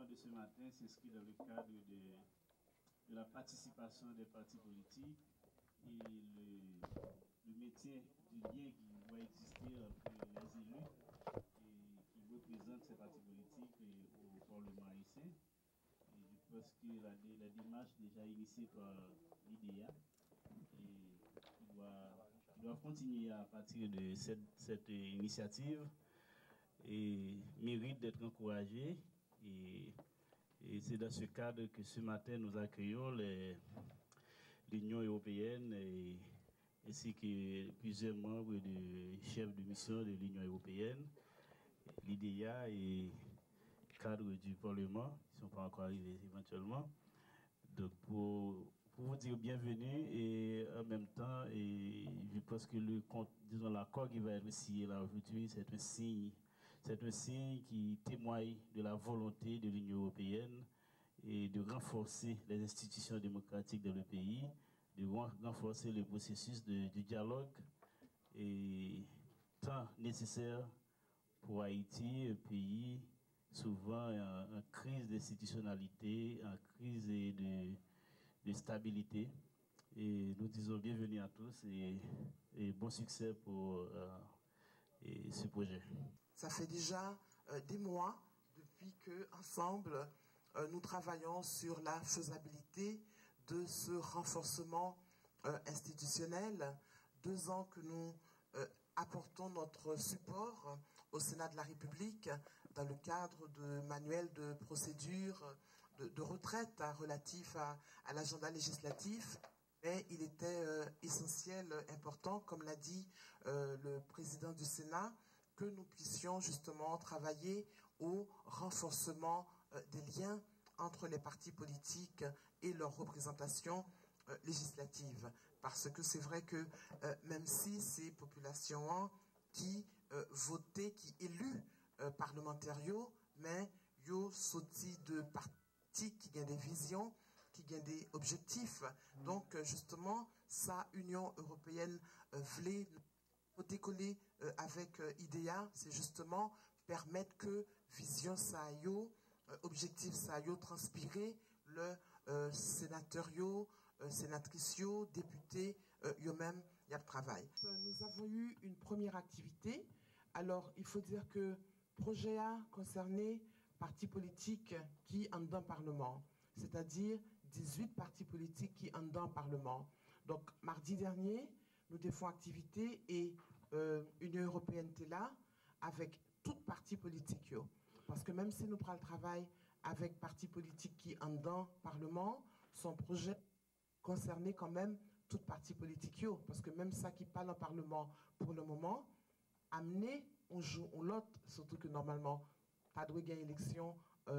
de ce matin s'inscrit dans le cadre de la participation des partis politiques et le maintien du lien qui doit exister entre les élus et qui représentent ces partis politiques au Parlement haïtien. Et je pense que la démarche déjà initiée par l'IDEA et qui doit continuer à partir de cette initiative et mérite d'être encouragée. Et c'est dans ce cadre que ce matin nous accueillons l'Union européenne ainsi que plusieurs membres de chefs de mission de l'Union européenne, l'IDEA et cadre du Parlement, qui ne sont pas encore arrivés éventuellement. Donc pour vous dire bienvenue et en même temps, je pense que l'accord qui va être signé là aujourd'hui, c'est un signe qui témoigne de la volonté de l'Union européenne et de renforcer les institutions démocratiques dans le pays, de renforcer le processus du dialogue et tant nécessaire pour Haïti, un pays souvent en crise d'institutionnalité, en crise de stabilité. Et nous disons bienvenue à tous et bon succès pour ce projet. Ça fait déjà des mois depuis que, ensemble, nous travaillons sur la faisabilité de ce renforcement institutionnel. 2 ans que nous apportons notre support au Sénat de la République dans le cadre de manuels de procédure de retraite relatifs à l'agenda législatif. Mais il était essentiel, important, comme l'a dit le président du Sénat, que nous puissions justement travailler au renforcement des liens entre les partis politiques et leur représentation législative. Parce que c'est vrai que même si ces populations qui votaient, qui élus parlementaires, mais yo sorti de partis qui ont des visions, qui ont des objectifs. Donc justement, ça, Union européenne voulait décoller avec IDEA, c'est justement permettre que vision ça yo, objectif ça yo transpirer le sénateur yo, sénatrice yo, député yo même y a travail. Nous avons eu une première activité. Alors il faut dire que projet A concerné partis politiques qui en dans Parlement, c'est-à-dire 18 partis politiques qui en dans Parlement. Donc mardi dernier, nous défons activité et Union européenne était là avec toutes partis politiques. Parce que même si nous prenons le travail avec partis politiques qui en dans Parlement, son projet concernait quand même toutes partis politiques. Parce que même ça qui parle en Parlement pour le moment, amener, on joue, on l'autre, surtout que normalement, pas de gagner élection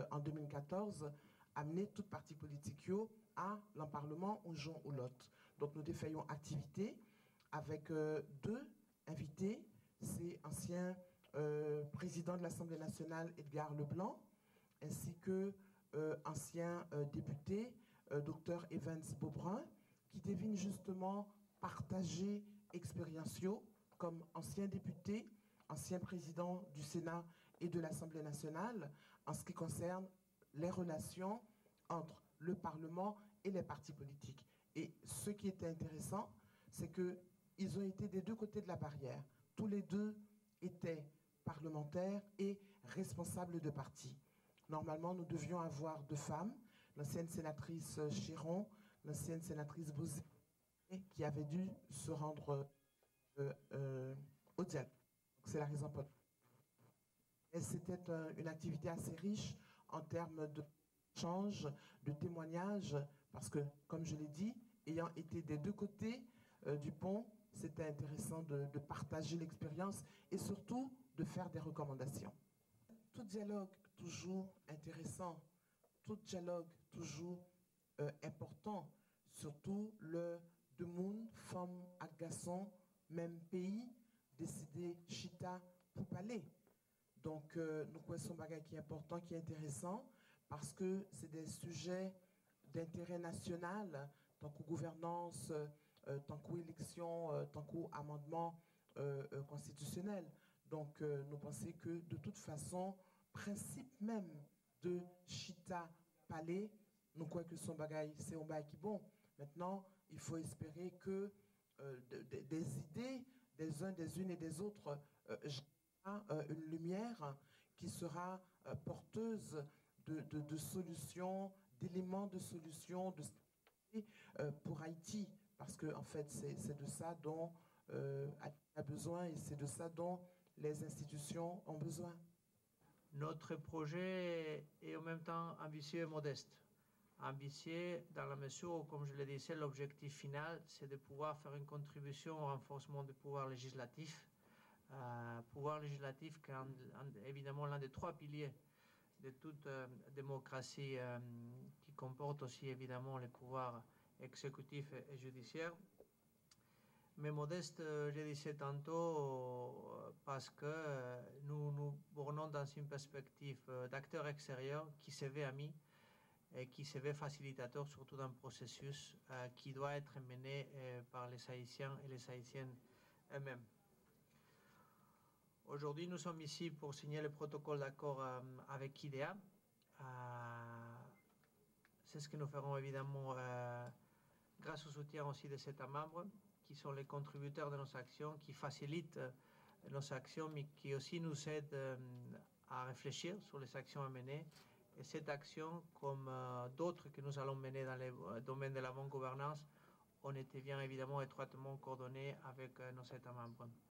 en 2014, amener toutes partis politiques à l'Parlement, on joue ou l'autre. Donc nous défaillons activité avec 2 invités, c'est ancien président de l'Assemblée nationale Edgar Leblanc, ainsi que ancien député Dr Evans Beaubrun, qui devine justement partager expérience comme ancien député, ancien président du Sénat et de l'Assemblée nationale, en ce qui concerne les relations entre le Parlement et les partis politiques. Et ce qui était intéressant, c'est qu'ils ont été des 2 côtés de la barrière. Tous les 2 étaient parlementaires et responsables de partis. Normalement, nous devions avoir 2 femmes, l'ancienne sénatrice Chiron, l'ancienne sénatrice Bozé, qui avait dû se rendre au dialogue. C'est la raison pour laquelle. Et c'était une activité assez riche en termes d'échanges, de témoignages, parce que, comme je l'ai dit, ayant été des 2 côtés du pont, c'était intéressant de partager l'expérience et surtout de faire des recommandations. Tout dialogue toujours intéressant, tout dialogue toujours important, surtout le de monde, femme et garçon, même pays, décider chita pour parler. Donc nous connaissons un bagage qui est important, qui est intéressant, parce que c'est des sujets d'intérêt national, tant que gouvernance, tant qu'élection, tant qu'amendement constitutionnel. Donc nous pensons que de toute façon, principe même de Chita Palais. Nous croyons que son bagage, c'est un bagage qui bon. Maintenant, il faut espérer que des idées des uns, des unes et des autres une lumière qui sera porteuse de solutions, d'éléments de solutions pour Haïti. Parce que en fait, c'est de ça dont Haïti a besoin et c'est de ça dont les institutions ont besoin. Notre projet est en même temps ambitieux et modeste. Ambitieux dans la mesure où, comme je le disais, l'objectif final, c'est de pouvoir faire une contribution au renforcement du pouvoir législatif. Pouvoir législatif qui est évidemment l'un des 3 piliers de toute démocratie qui comporte aussi évidemment les pouvoirs exécutifs et judiciaires. Mais modeste, je disais tantôt, parce que nous nous bornons dans une perspective d'acteur extérieur qui se veut ami et qui se veut facilitateur surtout d'un processus qui doit être mené par les Haïtiens et les Haïtiennes eux-mêmes. Aujourd'hui, nous sommes ici pour signer le protocole d'accord avec IDEA. C'est ce que nous ferons évidemment grâce au soutien aussi des États membres, qui sont les contributeurs de nos actions, qui facilitent nos actions, mais qui aussi nous aident à réfléchir sur les actions à mener. Et cette action, comme d'autres que nous allons mener dans le domaine de la bonne gouvernance, on était bien évidemment étroitement coordonnés avec nos États membres.